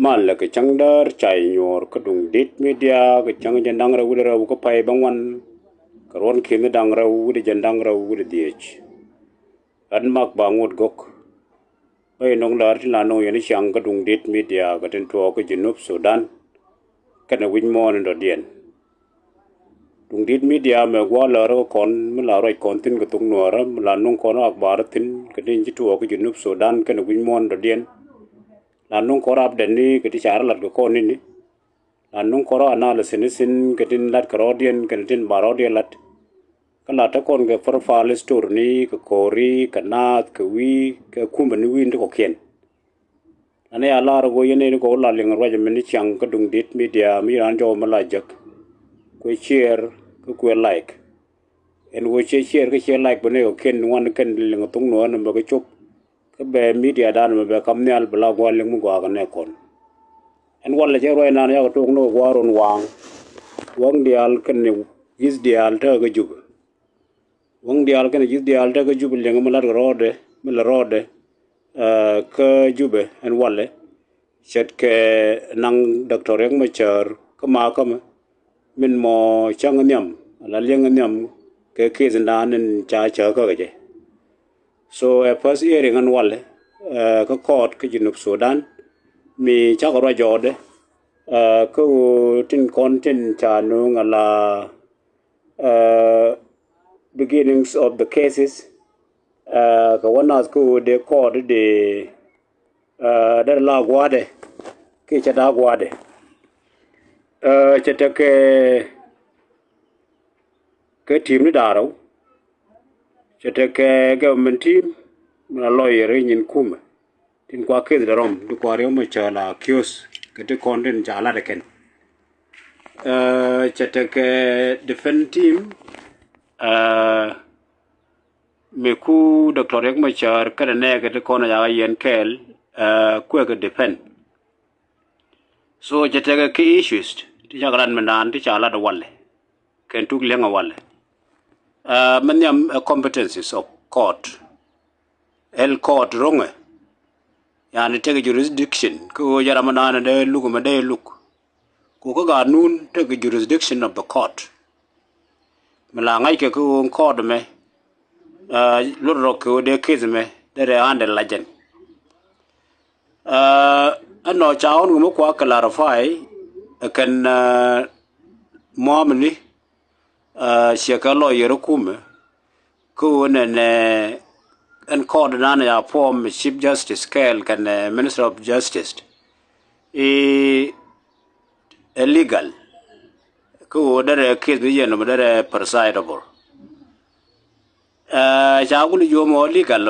mal ke changdar chai nyor ka dung dit media ke chang jandang ra wudra ko pai bangwan karon khime dang ra wud jandang ra wud diech an mak bangut gok bai nong lar ti la no yani chang ka dung dit media ka ten to ko jinup Sudan kana win mon ndo dien dung dit media me gwa la ro kon me la roi kon tin ka tung no ra la nong kon akbar tin ka din ji to ko jinup Sudan kana win mon ndo dien lanung korap deni kiti cara lat ko ni lanung koro analysis sin kitin lat karodian kitin barodian lat kala ta kon ke profile store ni ke kori kanat ke wi ke kumban wi ndo ko ken ane ala ro yene ko la ling ro jam ni chang ka dung dit media mi ran jo malajak ko share ko like en wo share ke share like bane ko ken wan ken ling tung no na ba ko chop be media dan be kam ne al bla go le mu go ga ne kon en wala je roy nan ya to no waron wang dial ken ne gis dial ta ga jub wang dial ken gis dial ta ga jub le ngam la rode ka jube en wala chet ke nang doctor ek Machar ka ma kam min mo chang nyam la leng nyam ke zindan en cha ka ga je so a first hearing an wale ka court ka jinup Sudan mi chakara jode ko tin content chanu ngala beginnings of the cases ka wanas ko de court de dar la gwade ke chada gwade chata ke team ni daro chete ke government team na lawyer in kuma tin kwa ke da rom du kwa reo Machala kios ke te content jala de ken chete ke defense team me ku Dr. Riek Machar kada ne ke te kona ya yen kel ku ke defend so chete ke key issues ti jagaran mandan ti chala da walle ken tuk lenga walle many competencies of court el court wrong yani take jurisdiction ko jara manana de look ma de look ko ga nun take jurisdiction of the court mala ngai ke ko court me loro ko de case me de ande lajen anno chaun mo ko clarify kan momni shekalo yerukume ko ne and court nana ya form chief justice kel kan minister of justice illegal ko dare case bi yeno dare presidable jagulu yomo legal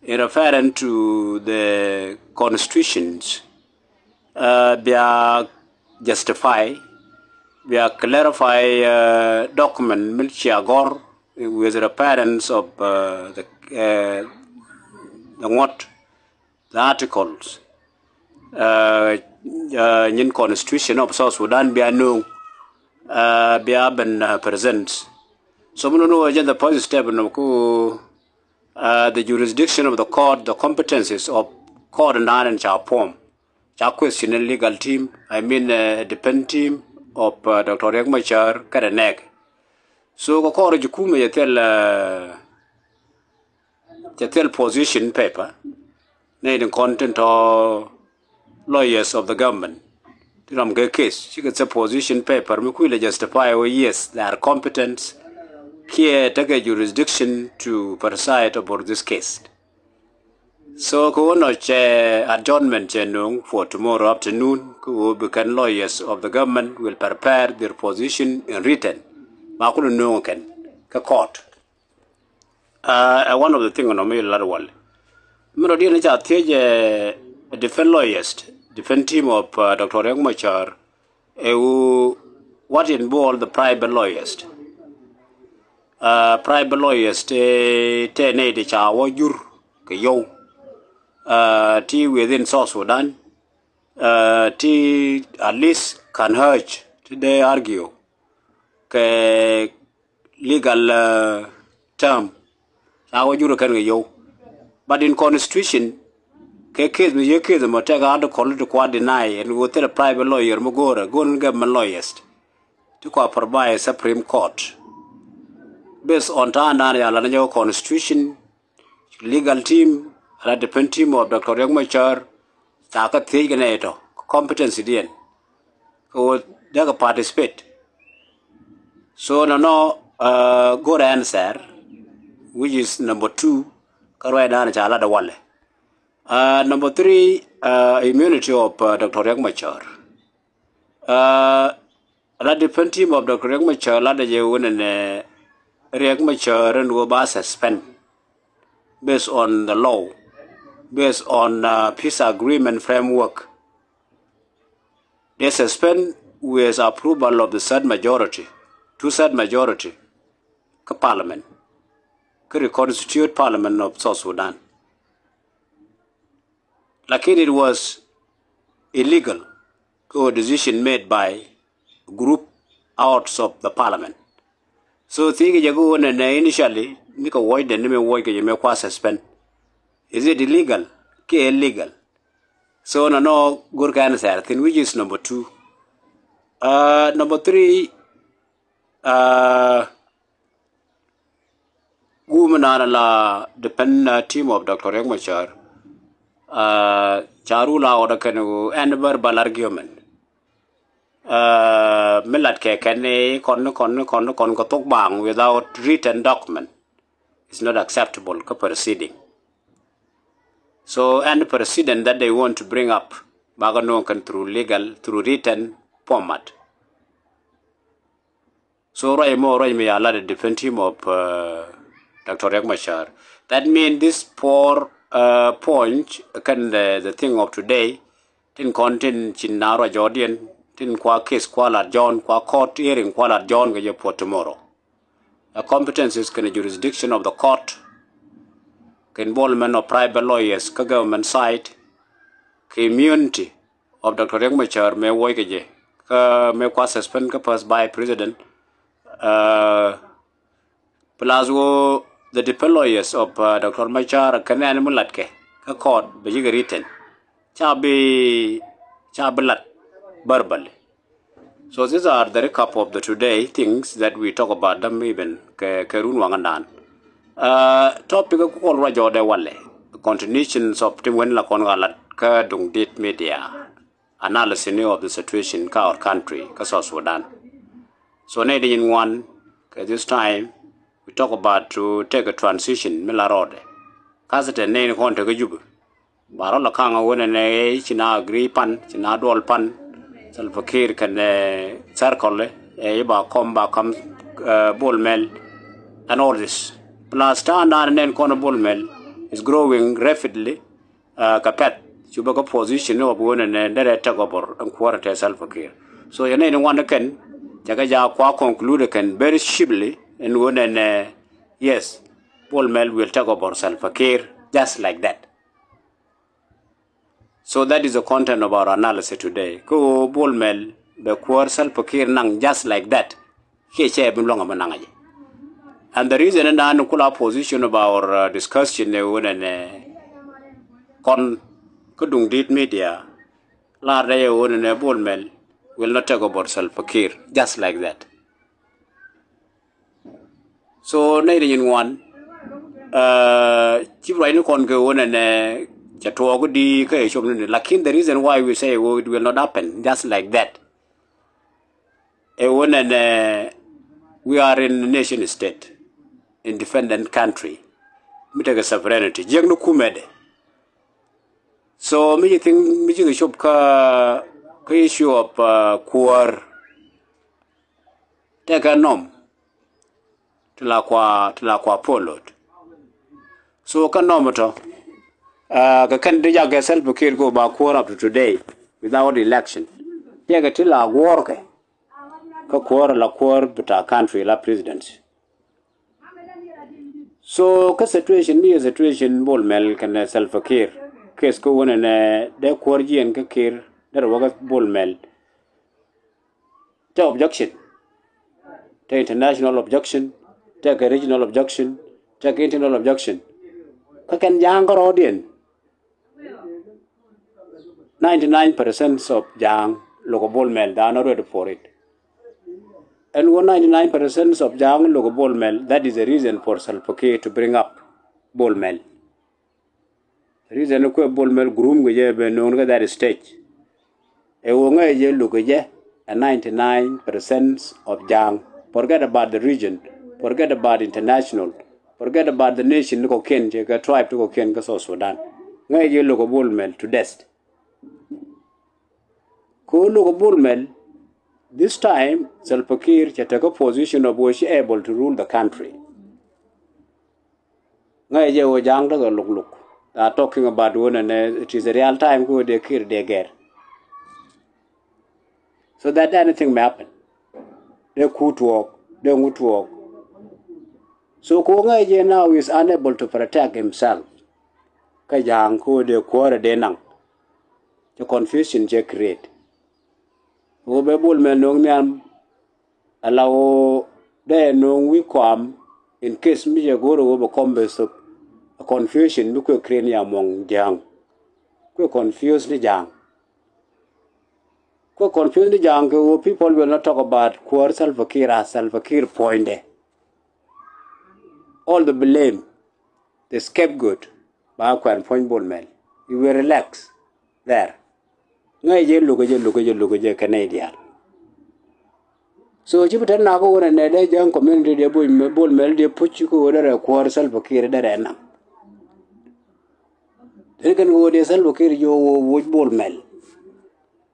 in referring to the constitutions they are justify we are clarify document milchiagor with the parents of the what the articles in constitution of South Sudan be no be been presents so we know again the positive step no the jurisdiction of the court the competencies of court and cha form cha question legal team I mean defense team of Dr. Riek Machar Karanek. So ko koro jukume yatel position paper needing content or lawyers of the government. Tiram ge case she gets a position paper me kuile justify yes they are competent here take a jurisdiction to preside over this case. So ko no adjournment for tomorrow afternoon ko bekan lawyers of the government will prepare their position in written makulu no can ka court one of the thing on me larwal mero dia cha theje defense lawyers defense team of Dr. Riek Machar what involve the private lawyers te ne de cha wo jur ke yo T within South Sudan T at least can urge to they argue legal term. But in constitution, case me case mo take out the call to quad deny and go tell a private lawyer mo go and government lawyers to provide Supreme Court based on the constitution legal team la defense team of Dr. Riek Machar taka thigeneto competency dien ko daga participate so no good answer which is number 2 karwa dana chala da wale number 3 immunity of Dr. Riek Machar la defense team of Dr. Riek Machar la da je wonne Riek Machar and will be suspend based on the law, based on peace agreement framework. They suspend with approval of the third majority, two-third majority, the parliament, the reconstituted parliament of South Sudan. Like it was illegal, a decision made by a group out of the parliament. So thing is go on and initially make a void and name void you make suspend. Is it illegal? Ke illegal. So no good answer thing which is number 2. Number 3 woman la depend team of Dr. Riek Machar charula or the and verbal argument. Millet can con tok bang without written document is not acceptable proceeding. So and precedent that they want to bring up Baganokan through written format. So right me a lot of different team of Dr. Riek Machar. That means this 4 point can the thing of today didn't contain Chinara Jordan. Tin kwa case kwa la John kwa court hearing kwa la John gaje for tomorrow. The competencies can jurisdiction of the court, can involvement of private lawyers, ka government side, ka immunity of Dr. Riek Machar me woi gaje, ka me kwa suspend ka pass by president. Plus the depend lawyers of Dr. Machar can animal latke ka court be written. Chabelat verbally. So these are the recap of the today things that we talk about them even kerun wangandan. Topic ko rajo de wale continuations of timwen la kon galat ka dung dit media analysis of the situation ka our country ka South Sudan. So in one this time we talk about to take a transition milarode. Kasete ne kon te jubu. Baro la kanga wona ne china agree pan china dol pan Salva Kiir can circle ba come Bol Mel and all this. Plus standard and then corner Bol Mel is growing rapidly. Kapet chuba position of one and then take over and quarter Salva Kiir. So you know one can jagaja kwa conclude can very shibly and one and yes, Bol Mel will take over Salva Kiir just like that. So that is the content of our analysis today. Ko Bol Mel be kwar Salva Kiir nang just like that. And the reason and the position of our discussion and con kudung dit media la day and Bol Mel will not talk about Salva Kiir just like that. So in one chief right con go and the reason why we say it will not happen just like that. We are in a nation state, independent country. We take a sovereignty. Jiang no kumede. So me think me shop ka issue of kuar take a nom tila kwa polot. So ka nomato. Can deja get Salva Kiir go back up to today without election. Take a till a work. Ka la but our country la presidency. So ka situation me a situation Bol Mel can Salva Kiir. Case go on and de quarji and ka Kiir there was Bol Mel. Take objection. Take international objection. Take a regional objection. Take internal objection. Ka can Jiang or audience. 99% of Jiang, local Bol Mel, they are not ready for it. And 99% of Jiang, local Bol Mel, that is the reason for Salva Kiir to bring up Bol Mel. The reason why Bol Mel groom at that stage. A 99% of Jiang, forget about the region, forget about international, forget about the nation, look ken, a tribe to ken, South Sudan. Ngay ye look Bol Mel to death. Ko look Bol Mel, this time, Salva Kiir take a position of was able to rule the country. Ngay ye wo Jiang look. They are talking about one and it is a real time go they kill they get. So that anything may happen. They could walk, they would walk. So Konga now is unable to protect himself. Kajang ko de quarter denang. The confusion they create. Obe Bol Mel nong nyam allow they nong we come in case me go over combes a confusion we could create among Jiang. We confuse the Jiang. We confuse the Jiang. People will not talk about Salva Kiir as Salva Kiir point there. All the blame, the scapegoat, Bakwan point Bol Mel. You will relax there. Ngay je look at Canadian. So Jupiter Nago and a young community de Bol Mel de put you over a quarter Salva Kiir there. They can go to Salva Kiir you would Bol Mel.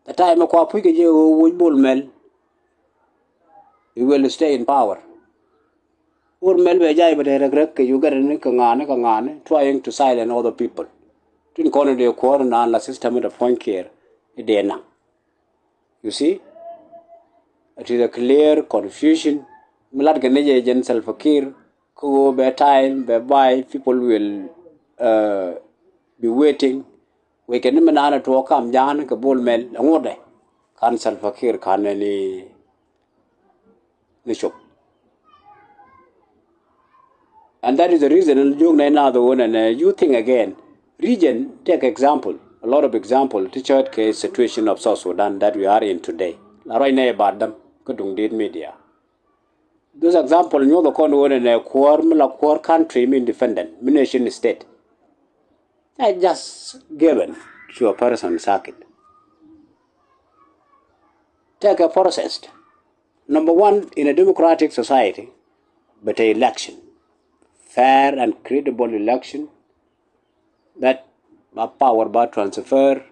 The time a quapic you would Bol Mel, you will stay in power. Bol Mel be jai but you get a kangane trying to silence other people. Didn't call it a quarter and la system of point care. You see? It is a clear confusion. Milad Ganeja Jen Salva Kiir, go by time, by people will be waiting. We can even to come Jan, Bol Mel, and what day? Can Salva Kiir can any shop. And that is the reason, and another one, and you think again, region, take example, a lot of example, to chart case situation of South Sudan that we are in today. Right now about them, Kudung media. Those example, you know the corner in a core country, independent, nation state. I just given to a person circuit. Take a process. Number one, in a democratic society, but an election. Fair and credible election that power by transfer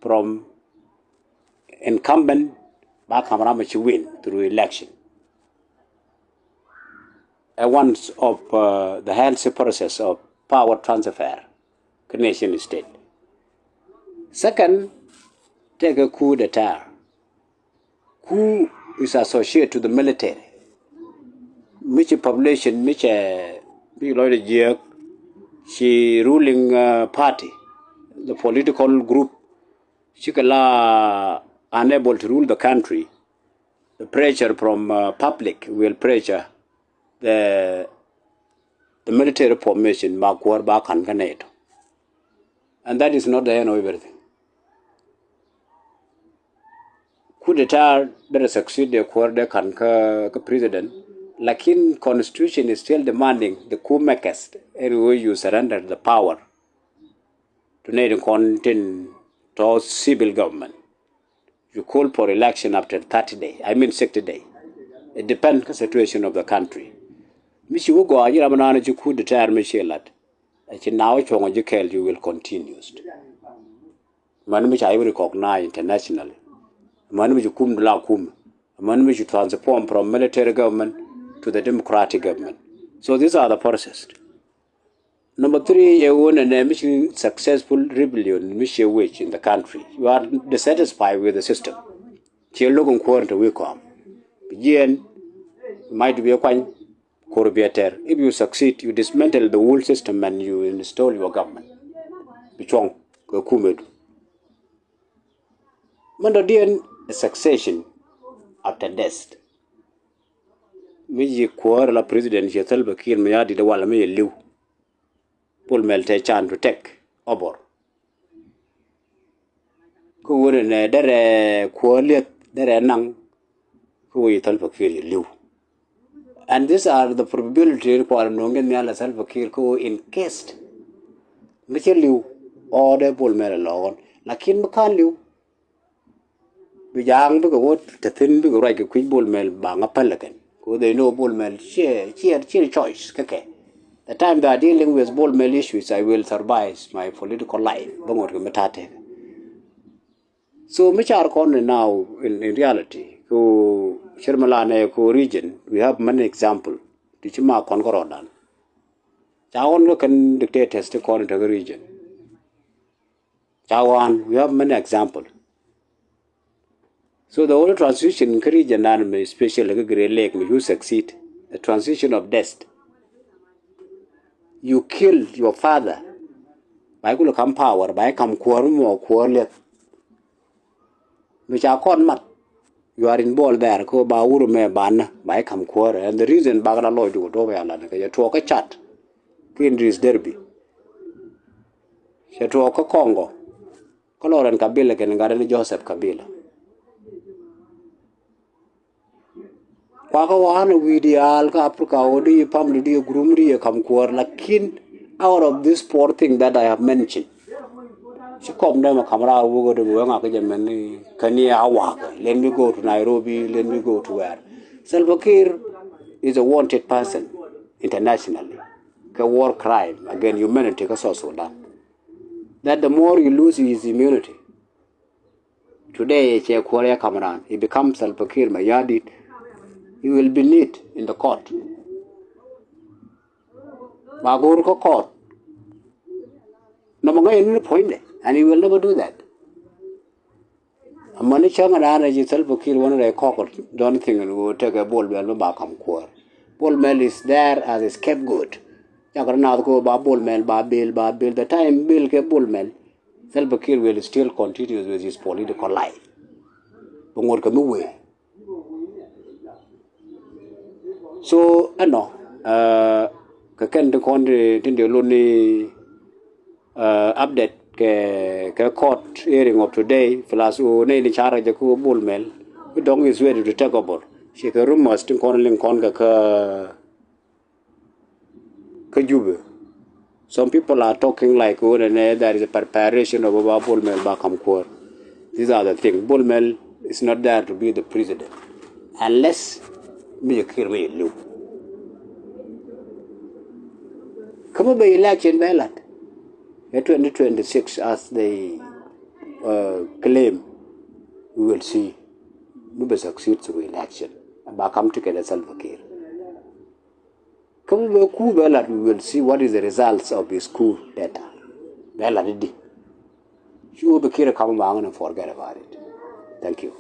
from incumbent back Hamramachi win through election. One of the healthy process of power transfer to nation state. Second, take a coup d'etat. Coup is associated to the military. Which population, which Jiang, she ruling party, the political group, she unable to rule the country. The pressure from public will pressure the military formation back and Canada. And that is not the end of everything. Coup d'etat that succeed the quarter can president. Like in constitution is still demanding the coup makers anyway you surrender the power to native content to civil government. You call for election after 30 days. 60 days. It depends on the situation of the country. Michi wo go ajira manana ju coup d'etat Michelat. Achi now you will continue. Man michi I recognize internationally. Man michi kum la kum. Man michi transform from military government to the democratic government. So these are the processes. Number three, you want a successful rebellion, which in the country. You are dissatisfied with the system. You're looking for to welcome. Jiang might be a quite corrupt. If you succeed, you dismantle the whole system and you install your government. Bichong, Kumed. Mandodian, a succession after death. Miji kuar la president Salva Kiir mayadi de wala me liu. Bol Mel te chan to take over. ko wona ne dare kuolet dare nang ko yi Salva Kiir liu. And these are the probability for nongen nyala Salva Kiir ko in case ngi liu or the Bol Mel lawan lakin makan liu bi Jiang bi ko wot te tin bi ko right ko Bol Mel ba ngapalaken ko they know Bol Mel share choice kake. The time they are dealing with Bol Mel issues, I will survive my political life. So Machar corner now in reality, ko Shermalane ko region, we have many examples. Tichima Konkorodan. Chawan can dictate test according to the region. Chawan, we have many examples. So the whole transition in region, especially like Great Lake, you succeed. The transition of death. You killed your father. By good come power, by come quorum or quarlet. Which are called mat. You are in ball there, ko ba urume ban, by come quarter. And the reason Bagala Lloyd would over Alana, you talk a chat. Kindris Derby. She talk a Congo. Color and Kabila can garden Joseph Kabila. Wakawana with the Alka Africa, or do you pump the groomry, come quarter, like kin out of this poor thing that I have mentioned. She come down a camera, we go to Wanga, Kenya, let me go to Nairobi, let me go to where. Salva Kiir is a wanted person internationally. A war crime against humanity, that the more you lose his immunity. Today, Korea Cameron, he becomes Salva Kiir Mayadit, he will be neat in the court. Magurko court. No more any point, and he will never do that. A money chang and energy Salva Kiir one of the cockle, don't think and will take a Bol Mel back come core. Bol Mel is there as a scapegoat. Now go by Bol Mel, by Bill. The time Bill get Bol Mel, Salva Kiir will still continue with his political life. But what can away? So, I know, can the country in the lonely update ke court hearing of today, plus only the charge of Bol Mel, we don't is ready to take over. She can rumors to calling Conga. Some people are talking like there is a preparation of Bol Mel Bakam Kor. These are the things. Bol Mel is not there to be the president. Unless me kill me Luke. Come on by election ballot. 2026 as they claim, we will see who will succeed to election. Bakam together Salva Kiir. Come on, coup ballot, we will see what is the results of his coup data. Ballot, you will be Kiir come and forget about it. Thank you.